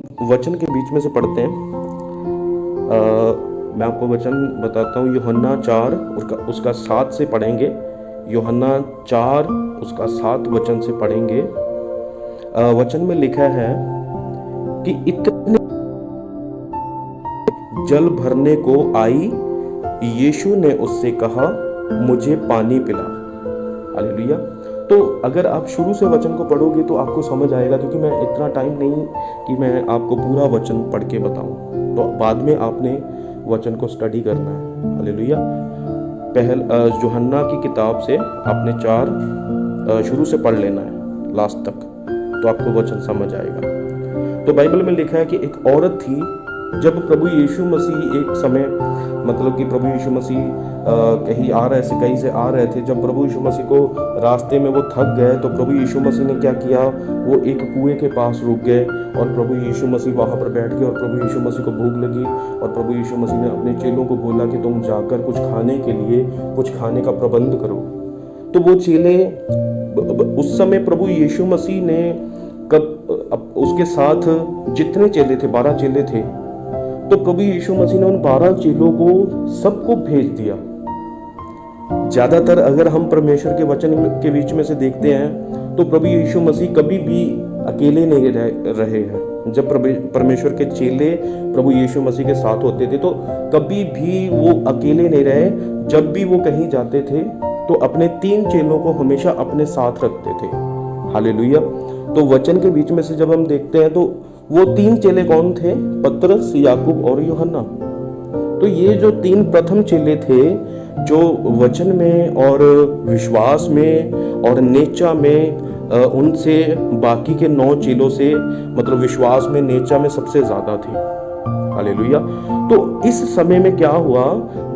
वचन के बीच में से पढ़ते हैं। मैं आपको वचन बताता हूँ, यूहन्ना 4 उसका 7 से पढ़ेंगे। यूहन्ना 4 उसका 7 वचन से पढ़ेंगे। वचन में लिखा है कि इतने जल भरने को आई, यीशु ने उससे कहा, मुझे पानी पिला। हालेलुया। तो अगर आप शुरू से वचन को पढ़ोगे तो आपको समझ आएगा, क्योंकि मैं इतना टाइम नहीं कि मैं आपको पूरा वचन पढ़ के बताऊं, तो बाद में आपने वचन को स्टडी करना है। हालेलुया। यूहन्ना की किताब से आपने 4 शुरू से पढ़ लेना है लास्ट तक, तो आपको वचन समझ आएगा। तो बाइबल में लिखा है कि एक औरत थी, जब प्रभु यीशु मसीह एक समय, मतलब कि प्रभु यीशु मसीह कहीं से आ रहे थे। जब प्रभु यीशु मसीह को रास्ते में वो थक गए, तो प्रभु यीशु मसीह ने क्या किया, वो एक कुएं के पास रुक गए और प्रभु यीशु मसीह वहाँ पर बैठ गए। और प्रभु यीशु मसीह को भूख लगी और प्रभु यीशु मसीह ने अपने चेलों को बोला कि तुम जाकर कुछ खाने का प्रबंध करो। तो वो चेले, उस समय प्रभु यीशु मसीह ने उसके साथ जितने चेले थे, 12 चेले थे, तो प्रभु यीशु मसीह ने उन 12 चेलों को सबको भेज दिया। ज्यादातर अगर हम परमेश्वर के वचन के बीच में से देखते हैं तो प्रभु यीशु मसीह कभी भी अकेले नहीं रहे हैं। जब परमेश्वर के चेले प्रभु यीशु मसीह के साथ होते थे तो कभी भी वो अकेले नहीं रहे। जब भी वो कहीं जाते थे तो अपने 3 चेलों को हमेशा अपने साथ रखते थे। हालेलुया। तो वचन के बीच में से जब हम देखते हैं तो वो 3 चेले कौन थे? पतरस, याकूब और यूहन्ना। तो ये जो 3 प्रथम चेले थे, जो वचन में और विश्वास में और नेचा में उनसे बाकी के 9 चेलों से, मतलब विश्वास में, नेचा में सबसे ज्यादा थे। हालेलुया। तो इस समय में क्या हुआ,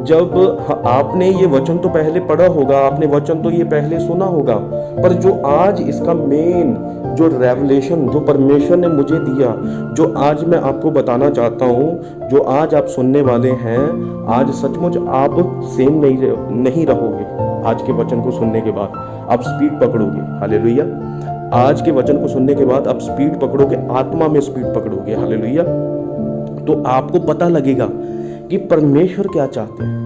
जब आपने ये वचन तो पहले पढ़ा होगा, आपने वचन तो ये पहले सुना होगा, पर जो आज इसका मेन जो रेवलेशन जो परमेश्वर ने मुझे दिया, जो आज मैं आपको बताना चाहता हूँ, जो आज आप सुनने वाले हैं, आज सचमुच आप सेम नहीं रहोगे। आज के वचन को सुनने के बाद आप स्पीड पकड़ोगे। हालेलुया। आज के वचन को सुनने के बाद आप स्पीड पकड़ोगे, आत्मा में स्पीड पकड़ोगे। हालेलुया। तो आपको पता लगेगा कि परमेश्वर क्या चाहते हैं।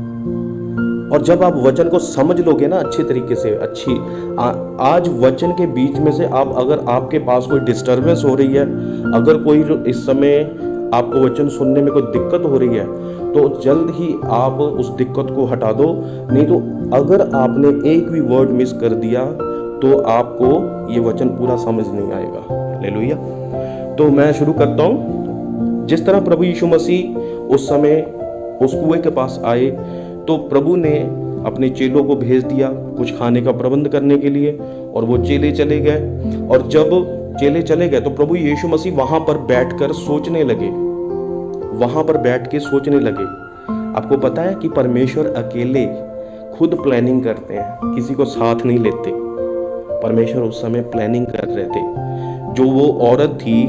और जब आप वचन को समझ लोगे ना अच्छे तरीके से, आज वचन के बीच में से अगर आपके पास कोई डिस्टर्बेंस हो रही है, अगर कोई इस समय आपको वचन सुनने में कोई दिक्कत हो रही है, तो जल्द ही आप उस दिक्कत को हटा दो। नहीं तो अगर आपने एक भी वर्ड मिस कर दिया तो आपको ये वचन पूरा समझ नहीं आएगा। हालेलुया। तो मैं शुरू करता हूँ। जिस तरह प्रभु यीशु मसीह उस समय उस कुएं के पास आए, तो प्रभु ने अपने चेलों को भेज दिया कुछ खाने का प्रबंध करने के लिए, और वो चेले चले गए। और जब चेले चले गए तो प्रभु यीशु मसीह वहां पर बैठकर सोचने लगे। आपको पता है कि परमेश्वर अकेले खुद प्लानिंग करते हैं, किसी को साथ नहीं लेते। परमेश्वर उस समय प्लानिंग कर रहे थे। जो वो औरत थी,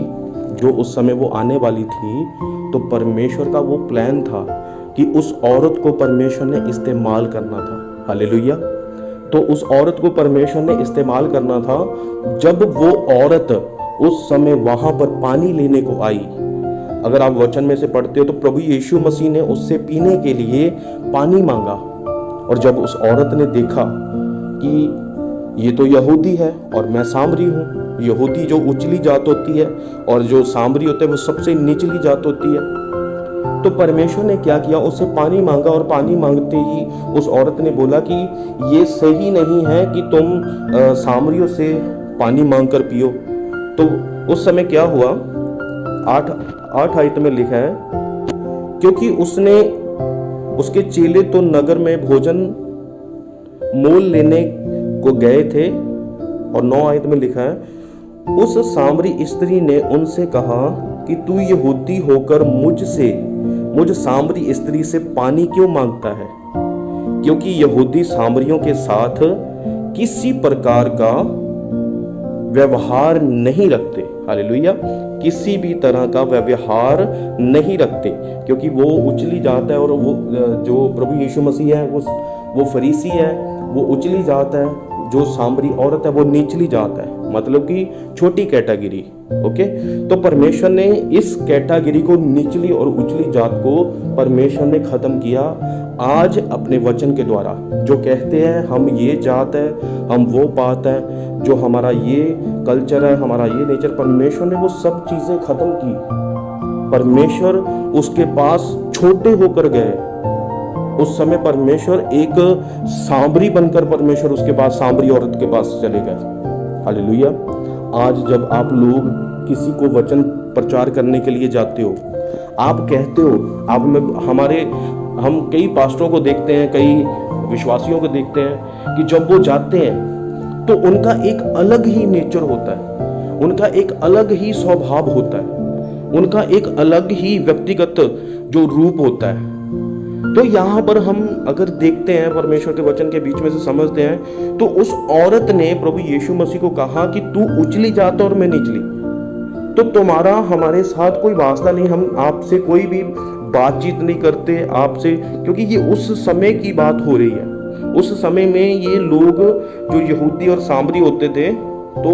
जो उस समय वो आने वाली थी, तो परमेश्वर का वो प्लान था कि उस औरत को परमेश्वर ने इस्तेमाल करना था। हालेलुया। तो उस औरत को परमेश्वर ने इस्तेमाल करना था। जब वो औरत उस समय वहां पर पानी लेने को आई, अगर आप वचन में से पढ़ते हो तो प्रभु यीशु मसीह ने उससे पीने के लिए पानी मांगा। और जब उस औरत ने देखा कि ये तो यहूदी है और मैं सामरी हूँ, यहूदी जो उचली जात होती है और जो सामरी होते हैं वो सबसे निचली जात होती है, तो परमेश्वर ने क्या किया, उससे पानी मांगा। और पानी मांगते ही उस औरत ने बोला कि ये सही नहीं है कि तुम सामरियों से पानी मांगकर पियो। तो उस समय क्या हुआ, 8 आयत में लिखा है, क्योंकि उसके चेले तो नगर में भोजन मोल लेने को गए थे। और 9 आयत में लिखा है, उस सामरी स्त्री ने उनसे कहा कि तू यहूदी होकर मुझ सामरी स्त्री से पानी क्यों मांगता है, क्योंकि यहूदी सामरियों के साथ किसी प्रकार का व्यवहार नहीं रखते। हालेलुया। किसी भी तरह का व्यवहार नहीं रखते, क्योंकि वो उचली जात है। और वो जो प्रभु यीशु मसीह है वो फरीसी है, वो उचली जात है। जो सामरी औरत है वो निचली जात है। मतलब कि छोटी कैटेगरी। ओके, तो परमेश्वर ने इस कैटेगरी को, निचली और उचली जात को परमेश्वर ने खत्म किया आज अपने वचन के द्वारा। जो कहते हैं हम ये जात है, हम वो बात है, जो हमारा ये कल्चर है, हमारा ये नेचर, परमेश्वर ने वो सब चीजें खत्म की। परमेश्वर उसके पास छोटे होकर गए। उस समय परमेश्वर एक सांबरी बनकर परमेश्वर उसके पास, सांबरी औरत के पास चले गए। हालेलुया। आज जब आप लोग किसी को वचन प्रचार करने के लिए जाते हो, आप कहते हो, हम कई पास्टरों को देखते हैं, कई विश्वासियों को देखते हैं कि जब वो जाते हैं तो उनका एक अलग ही नेचर होता है, उनका एक अलग ही स्वभाव होता है, उनका एक अलग ही व्यक्तिगत जो रूप होता है। तो यहाँ पर हम अगर देखते हैं, परमेश्वर के वचन के बीच में से समझते हैं, तो उस औरत ने प्रभु यीशु मसीह को कहा कि तू उचली जात और मैं निचली, तो तुम्हारा हमारे साथ कोई वास्ता नहीं, हम आपसे कोई भी बातचीत नहीं करते आपसे, क्योंकि ये उस समय की बात हो रही है। उस समय में ये लोग जो यहूदी और सामरी होते थे, तो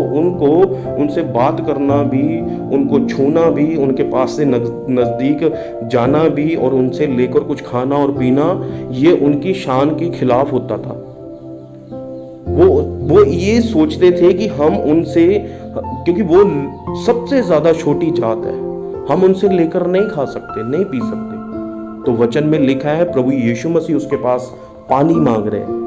उनसे बात करना भी, उनको छूना भी, उनके पास से नजदीक जाना भी और उनसे लेकर कुछ खाना और पीना, ये उनकी शान के खिलाफ होता था। वो ये सोचते थे कि हम उनसे, क्योंकि वो सबसे ज्यादा छोटी जात है, हम उनसे लेकर नहीं खा सकते, नहीं पी सकते। तो वचन में लिखा है प्रभु यीशु मसीह उसके पास पानी मांग रहे हैं,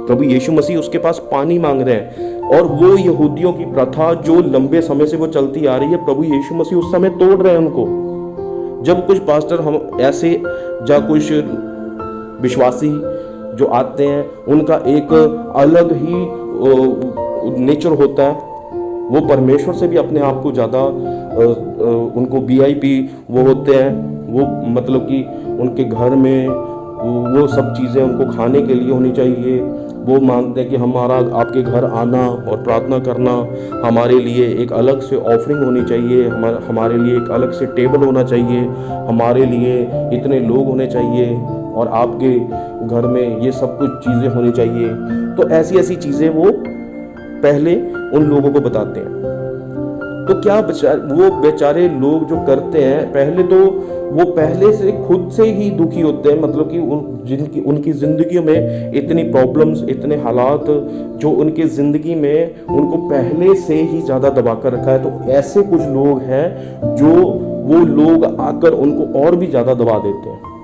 प्रभु यीशु मसीह उसके पास पानी मांग रहे हैं। और वो यहूदियों की प्रथा जो लंबे समय से वो चलती आ रही है, प्रभु यीशु मसीह उस समय तोड़ रहे हैं उनको। जब कुछ पास्टर हम ऐसे या कुछ विश्वासी जो आते हैं, उनका एक अलग ही नेचर होता है, वो परमेश्वर से भी अपने आप को ज़्यादा उनको VIP वो होते हैं, वो मतलब कि उनके घर में वो सब चीज़ें उनको खाने के लिए होनी चाहिए। वो मांगते हैं कि हमारा आपके घर आना और प्रार्थना करना, हमारे लिए एक अलग से ऑफरिंग होनी चाहिए, हमारे लिए एक अलग से टेबल होना चाहिए, हमारे लिए इतने लोग होने चाहिए और आपके घर में ये सब कुछ चीज़ें होनी चाहिए। तो ऐसी ऐसी चीज़ें वो पहले उन लोगों को बताते हैं। तो क्या वो बेचारे लोग जो करते हैं, पहले तो वो पहले से खुद से ही दुखी होते हैं, मतलब कि उनकी जिंदगी में इतनी प्रॉब्लम्स, इतने हालात जो उनकी जिंदगी में उनको पहले से ही ज्यादा दबा कर रखा है। तो ऐसे कुछ लोग हैं जो वो लोग आकर उनको और भी ज्यादा दबा देते हैं।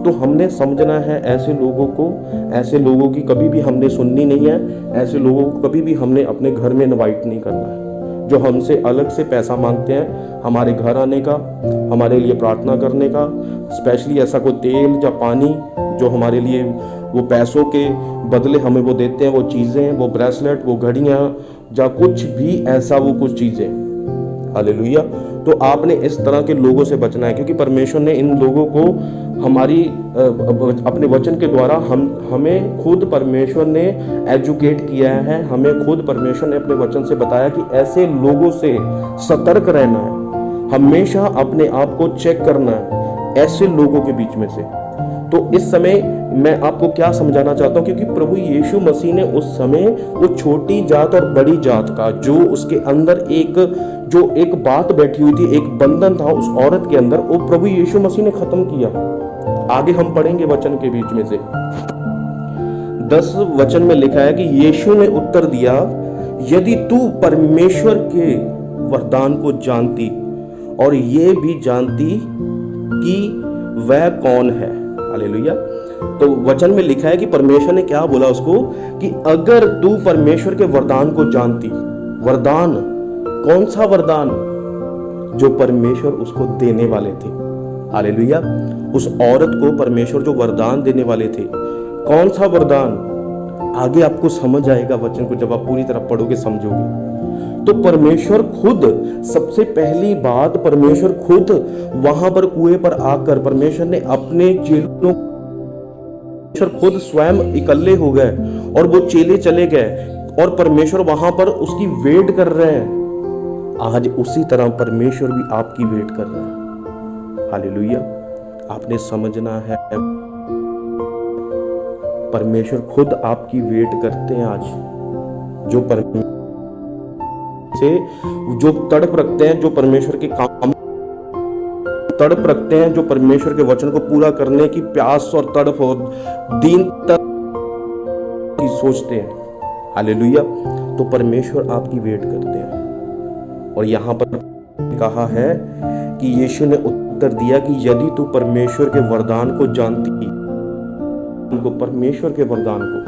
तो हमने समझना है ऐसे लोगों को, ऐसे लोगों की कभी भी हमने सुननी नहीं है, ऐसे लोगों को कभी भी हमने अपने घर में इनवाइट नहीं करना है। जो हमसे अलग से पैसा मांगते हैं हमारे घर आने का, हमारे लिए प्रार्थना करने का, स्पेशली ऐसा कोई तेल या पानी जो हमारे लिए वो पैसों के बदले हमें वो देते हैं, वो चीज़ें, वो ब्रेसलेट, वो घड़ियाँ या कुछ भी ऐसा, वो कुछ चीज़ें। हालेलुया। तो आपने इस तरह के लोगों से बचना है, क्योंकि परमेश्वर ने इन लोगों को हमारी अपने वचन के द्वारा हमें खुद परमेश्वर ने एजुकेट किया है, हमें खुद परमेश्वर ने अपने वचन से बताया कि ऐसे लोगों से सतर्क रहना है, हमेशा अपने आप को चेक करना है ऐसे लोगों के बीच में से। तो इस समय मैं आपको क्या समझाना चाहता हूँ, क्योंकि प्रभु यीशु मसीह ने उस समय वो छोटी जात और बड़ी जात का जो उसके अंदर एक बात बैठी हुई थी, एक बंधन था उस औरत के अंदर, वो प्रभु यीशु मसीह ने खत्म किया। आगे हम पढ़ेंगे वचन के बीच में से 10 वचन में लिखा है कि यीशु ने उत्तर दिया, यदि तू परमेश्वर के वरदान को जानती और ये भी जानती कि वह कौन है। हालेलुया। तो वचन में लिखा है कि परमेश्वर ने क्या बोला उसको, कि अगर तू परमेश्वर के वरदान को जानती। वरदान, कौन सा वरदान? जो परमेश्वर उसको देने वाले थे। हालेलुया। उस औरत को परमेश्वर जो वरदान देने वाले थे, कौन सा वरदान? आगे आपको समझ आएगा वचन को, जब आप पूरी तरह पढ़ोगे समझोगे। तो परमेश्वर खुद, सबसे पहली बात, परमेश्वर खुद वहां पर कुएं पर आकर परमेश्वर ने अपने चेलों, खुद स्वयं इकट्ठे हो गए और वो चेले चले गए और परमेश्वर वहां पर उसकी वेट कर रहे हैं। आज उसी तरह परमेश्वर भी आपकी वेट कर रहा है। हालेलुया। आपने समझना है, परमेश्वर खुद आपकी वेट करते हैं आज। जो से जो तड़प रखते हैं, जो परमेश्वर के काम तड़प रखते हैं, जो परमेश्वर के वचन को पूरा करने की प्यास और तड़प और दिन तक सोचते हैं, हालेलुया, तो परमेश्वर आपकी वेट करते हैं। और यहाँ पर कहा है कि यीशु ने उत्तर दिया कि यदि तू परमेश्वर के वरदान को जानती, उनको परमेश्वर के वरदान को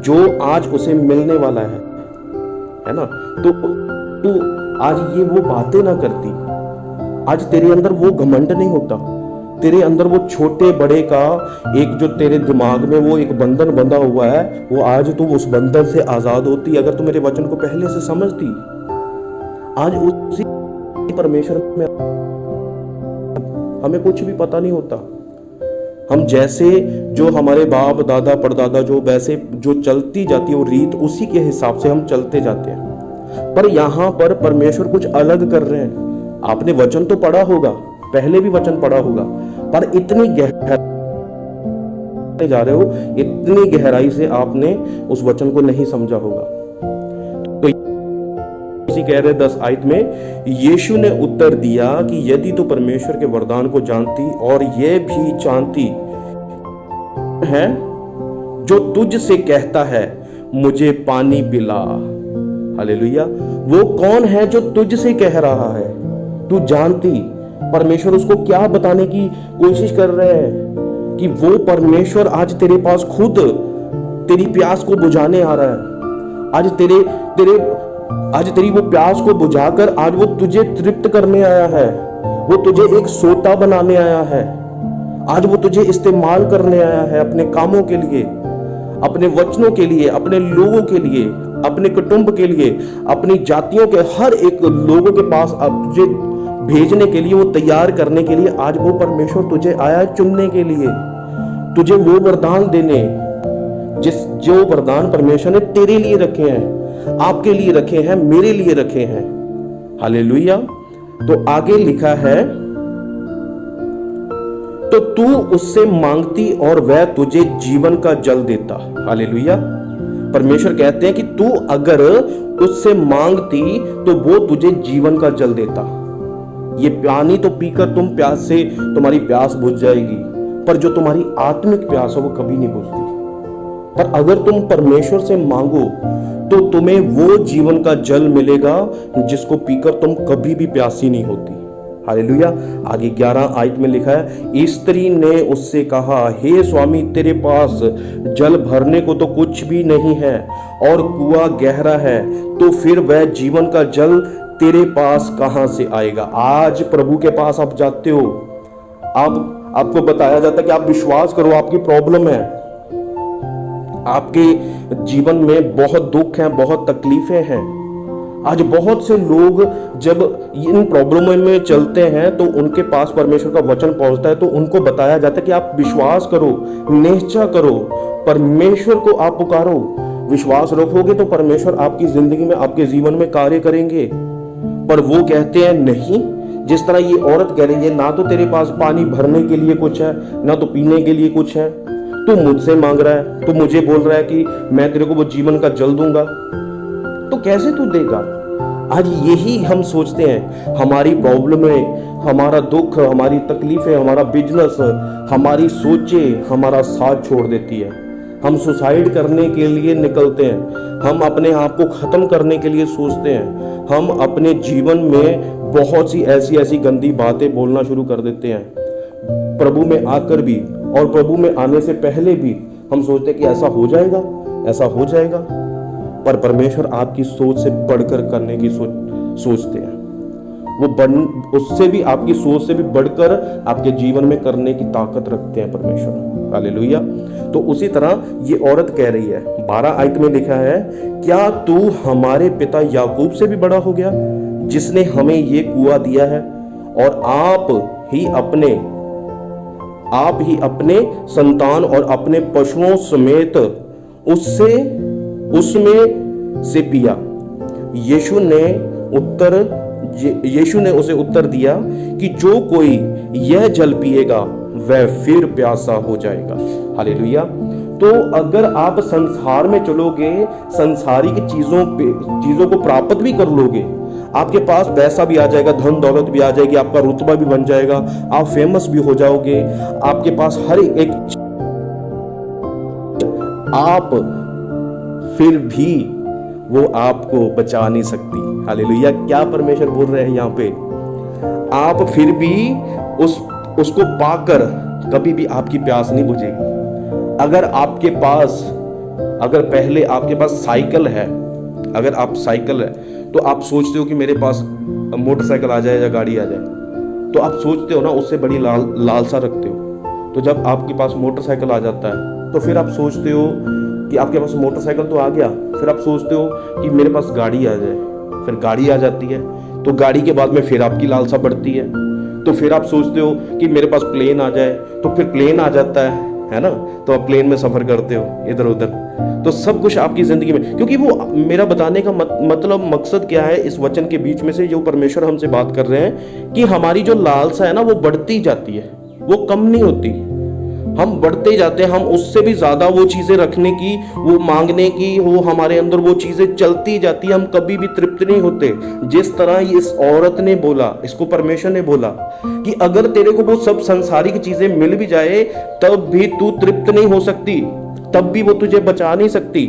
जो आज उसे मिलने वाला है ना, तो तू आज ये वो बातें ना करती, आज तेरे अंदर वो घमंड नहीं होता, तेरे अंदर वो छोटे बड़े का एक जो तेरे दिमाग में वो एक बंधन बंधा हुआ है, वो आज तू उस बंधन से आजाद होती। अगर तू मेरे वचन को पहले से समझती, आज उसी परमेश्वर में हमें कुछ भी पता नहीं होता। हम जैसे जो हमारे बाप दादा परदादा जो वैसे जो चलती जाती है वो रीत, उसी के हिसाब से हम चलते जाते हैं। पर यहाँ पर परमेश्वर कुछ अलग कर रहे हैं। आपने वचन तो पढ़ा होगा, पहले भी वचन पढ़ा होगा, पर इतनी गहराई जा रहे हो, इतनी गहराई से आपने उस वचन को नहीं समझा होगा। तो इसी कह रहे 10 आयत में, यीशु ने उत्तर दिया कि यदि तो परमेश्वर के वरदान को जानती और ये भी जानती है जो तुझ से कहता है मुझे पानी पिला, हालेलुया, वो कौन है जो तुझ से कह रहा है, तू जानती। परमेश्वर उसको क्या बताने की कोशिश कर रहे हैं कि वो परमेश्वर आज तेरे पास खुद तेरी प्यास को बुझाने आ रहा है। आज तेरी वो प्यास को बुझाकर आज वो तुझे तृप्त करने आया है, वो तुझे एक सोता बनाने आया है, आज वो तुझे इस्तेमाल करने आया है अपने कामों के लिए, अपने वचनों के लिए, अपने लोगों के लिए, अपने कुटुंब के लिए, अपनी जातियों के हर एक लोगों के पास अब तुझे भेजने के लिए, वो तैयार करने के लिए आज वो परमेश्वर तुझे आया है चुनने के लिए, तुझे वो वरदान देने, जो वरदान परमेश्वर ने तेरे लिए रखे हैं, आपके लिए रखे हैं, मेरे लिए रखे हैं, हालेलुया। तो आगे लिखा है, तो तू उससे मांगती और वह तुझे जीवन का जल देता, हालेलुया। परमेश्वर कहते हैं कि तू अगर उससे मांगती तो वो तुझे जीवन का जल देता। ये पानी तो पीकर तुम प्यास से तुम्हारी प्यास बुझ जाएगी, पर जो तुम्हारी आत्मिक प्यास है वो कभी नहीं बुझती। पर अगर तुम परमेश्वर से मांगो तो तुम्हें वो जीवन का जल मिलेगा जिसको पीकर तुम कभी भी प्यासी नहीं होती, हालेलुया। आगे 11 आयत में लिखा है, स्त्री ने उससे कहा, हे स्वामी, तेरे पास जल भरने को तो कुछ भी नहीं है और कुआं गहरा है, तो फिर वह जीवन का जल तेरे पास कहां से आएगा। आज प्रभु के पास आप जाते हो, आपको बताया जाता है कि आप विश्वास करो, आपकी प्रॉब्लम है, आपके जीवन में बहुत दुख है, बहुत तकलीफें हैं। आज बहुत से लोग जब इन प्रॉब्लमों में चलते हैं तो उनके पास परमेश्वर का वचन पहुंचता है, तो उनको बताया जाता है कि आप विश्वास करो, निश्चय करो, परमेश्वर को आप पुकारो। विश्वास रखोगे तो परमेश्वर आपकी जिंदगी में, आपके जीवन में कार्य करेंगे। पर वो कहते हैं नहीं, जिस तरह ये औरत कह रही है, ना तो तेरे पास पानी भरने के लिए कुछ है, ना तो पीने के लिए कुछ है, तू मुझसे मांग रहा है, तू मुझे बोल रहा है कि मैं तेरे को वो जीवन का जल दूंगा, तो कैसे तू देगा। आज यही हम सोचते हैं, हमारी प्रॉब्लमें, हमारा दुख, हमारी तकलीफें, हमारा बिजनेस, हमारी सोचें हमारा साथ छोड़ देती है। हम सुसाइड करने के लिए निकलते हैं, हम अपने आप को खत्म करने के लिए सोचते हैं, हम अपने जीवन में बहुत सी ऐसी गंदी बातें बोलना शुरू कर देते हैं। प्रभु में आकर भी और प्रभु में आने से पहले भी हम सोचते हैं कि ऐसा हो जाएगा, ऐसा हो जाएगा। पर परमेश्वर आपकी सोच से बढ़कर करने की सोचते हैं, वो उससे भी, आपकी सोच से भी बढ़कर आपके जीवन में करने की ताकत रखते हैं परमेश्वर, हालेलुया। तो उसी तरह ये औरत कह रही है, 12 आयत में लिखा है, क्या तू हमारे पिता याकूब से भी बड़ा हो गया, जिसने हमें ये कुआं दिया है, और आप ही अपने संतान और अपने पशुओं समेत उसमें से पिया। यीशु ने उसे उत्तर दिया कि जो कोई यह जल पिएगा वह फिर प्यासा हो जाएगा, हालेलुया। तो अगर आप संसार में चलोगे, संसारिक चीजों को प्राप्त भी कर लोगे, आपके पास पैसा भी आ जाएगा, धन दौलत भी आ जाएगी, आपका रुतबा भी बन जाएगा, आप फेमस भी हो जाओगे, आपके पास हर एक, आप फिर भी वो आपको बचा नहीं सकती। हालेलुया। क्या परमेश्वर बोल रहे हैं यहाँ पे? आप फिर भी उसको पाकर कभी भी आपकी प्यास नहीं बुझेगी। अगर पहले आपके पास साइकिल है, अगर आप साइकिल है तो आप सोचते हो कि मेरे पास मोटरसाइकिल आ जाए या गाड़ी आ जाए, तो आप सोचते हो ना, उससे बड़ी लालसा रखते हो। तो जब आपके पास मोटरसाइकिल आ जाता है तो फिर आप सोचते हो कि आपके पास मोटरसाइकिल तो आ गया, फिर आप सोचते हो कि मेरे पास गाड़ी आ जाए, फिर गाड़ी आ जाती है, तो गाड़ी के बाद में फिर आपकी लालसा बढ़ती है, तो फिर आप सोचते हो कि मेरे पास प्लेन आ जाए, तो फिर प्लेन आ जाता है ना, तो आप प्लेन में सफर करते हो इधर उधर। तो सब कुछ आपकी जिंदगी में, क्योंकि वो मेरा बताने का मतलब मकसद क्या है इस वचन के बीच में से जो परमेश्वर हमसे बात कर रहे हैं, कि हमारी जो लालसा है ना वो बढ़ती जाती है, वो कम नहीं होती, हम बढ़ते जाते हैं, हम उससे भी ज्यादा वो चीजें रखने की, वो मांगने की, वो हमारे अंदर वो चीजें चलती जाती है, हम कभी भी तृप्त नहीं होते। जिस तरह इस औरत ने बोला, इसको परमेश्वर ने बोला कि अगर तेरे को वो सब संसारिक चीजें मिल भी जाए तब भी तू तृप्त नहीं हो सकती, तब भी वो तुझे बचा नहीं सकती।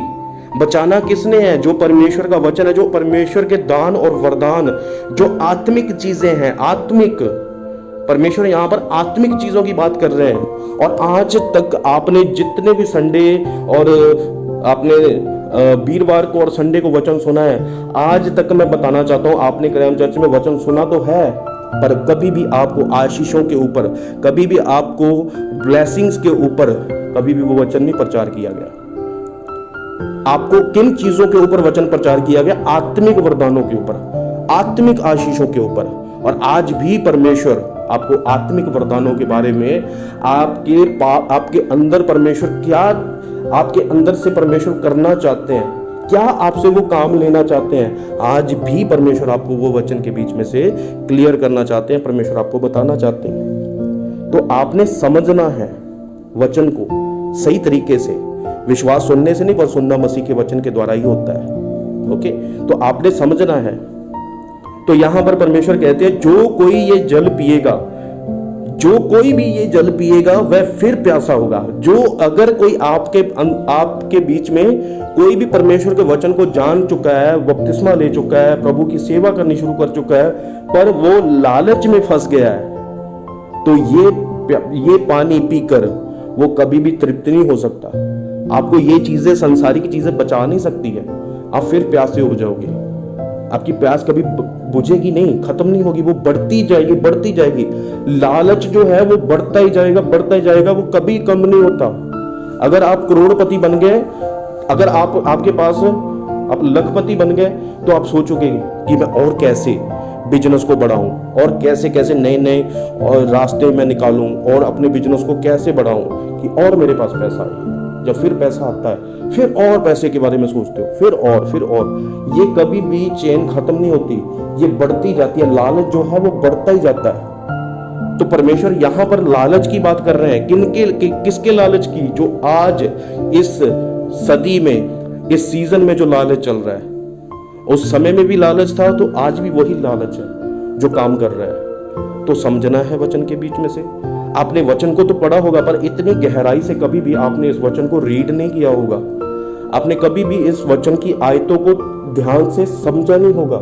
बचाना किसने है? जो परमेश्वर का वचन है, जो परमेश्वर के दान और वरदान, जो आत्मिक चीजें हैं, आत्मिक, परमेश्वर यहां पर आत्मिक चीजों की बात कर रहे हैं। और आज तक आपने जितने भी संडे और आपने वीरवार को और संडे को वचन सुना है, आज तक मैं बताना चाहता हूं, आपने क्रैम चर्च में वचन सुना तो है, पर कभी भी आपको आशीषों के ऊपर, कभी भी आपको ब्लेसिंग्स के ऊपर कभी भी वो वचन नहीं प्रचार किया गया। आपको किन चीजों के ऊपर वचन प्रचार किया गया? आत्मिक वरदानों के ऊपर, आत्मिक आशीषों के ऊपर। और आज भी परमेश्वर आपको आत्मिक वरदानों के बारे में, आपके अंदर परमेश्वर क्या, आपके अंदर से परमेश्वर करना चाहते हैं, क्या आपसे वो काम लेना चाहते हैं, आज भी परमेश्वर आपको वो वचन के बीच में से क्लियर करना चाहते हैं, परमेश्वर आपको बताना चाहते हैं। तो आपने समझना है वचन को सही तरीके से, विश्वास सुनने से नहीं, पर सुनना मसीह के वचन के द्वारा ही होता है। ओके, तो आपने समझना है। तो यहां पर परमेश्वर कहते हैं, जो कोई ये जल पिएगा, जो कोई भी ये जल पिएगा वह फिर प्यासा होगा। जो अगर कोई आपके बीच में कोई भी परमेश्वर के वचन को जान चुका है, बपतिस्मा ले चुका है, प्रभु की सेवा करनी शुरू कर चुका है, पर वो लालच में फंस गया है, तो ये पानी पीकर वो कभी भी तृप्त नहीं हो सकता। आपको ये चीजें, संसारिक चीजें बचा नहीं सकती है। आप फिर प्यासे हो जाओगे, आपकी प्यास कभी बुझेगी नहीं, खत्म नहीं होगी, वो बढ़ती जाएगी, बढ़ती जाएगी। लालच जो है वो बढ़ता ही जाएगा, बढ़ता ही जाएगा, वो कभी कम नहीं होता। अगर आप करोड़पति बन गए, अगर आपके पास आप लखपति बन गए, तो आप सोचोगे कि मैं और कैसे बिजनेस को बढ़ाऊं, और कैसे कैसे नए नए और रास्ते मैं निकालूं, और अपने बिजनेस को कैसे बढ़ाऊं कि और मेरे पास पैसा आए। जब फिर पैसा आता है, फिर और पैसे के बारे में सोचते हो, फिर और। ये कभी भी चेन खत्म नहीं होती, ये बढ़ती जाती है। लालच जो है वो बढ़ता ही जाता है। तो परमेश्वर यहां पर लालच की बात कर रहे हैं। किसके लालच की? जो आज इस सदी में, इस सीजन में जो लालच चल रहा है, उस समय में भी लालच था, तो आज भी वही लालच है जो काम कर रहा है। तो समझना है वचन के बीच में से। आपने वचन को तो पढ़ा होगा, पर इतनी गहराई से कभी भी आपने इस वचन को रीड नहीं किया होगा। आपने कभी भी इस वचन की आयतों को ध्यान से समझा नहीं होगा।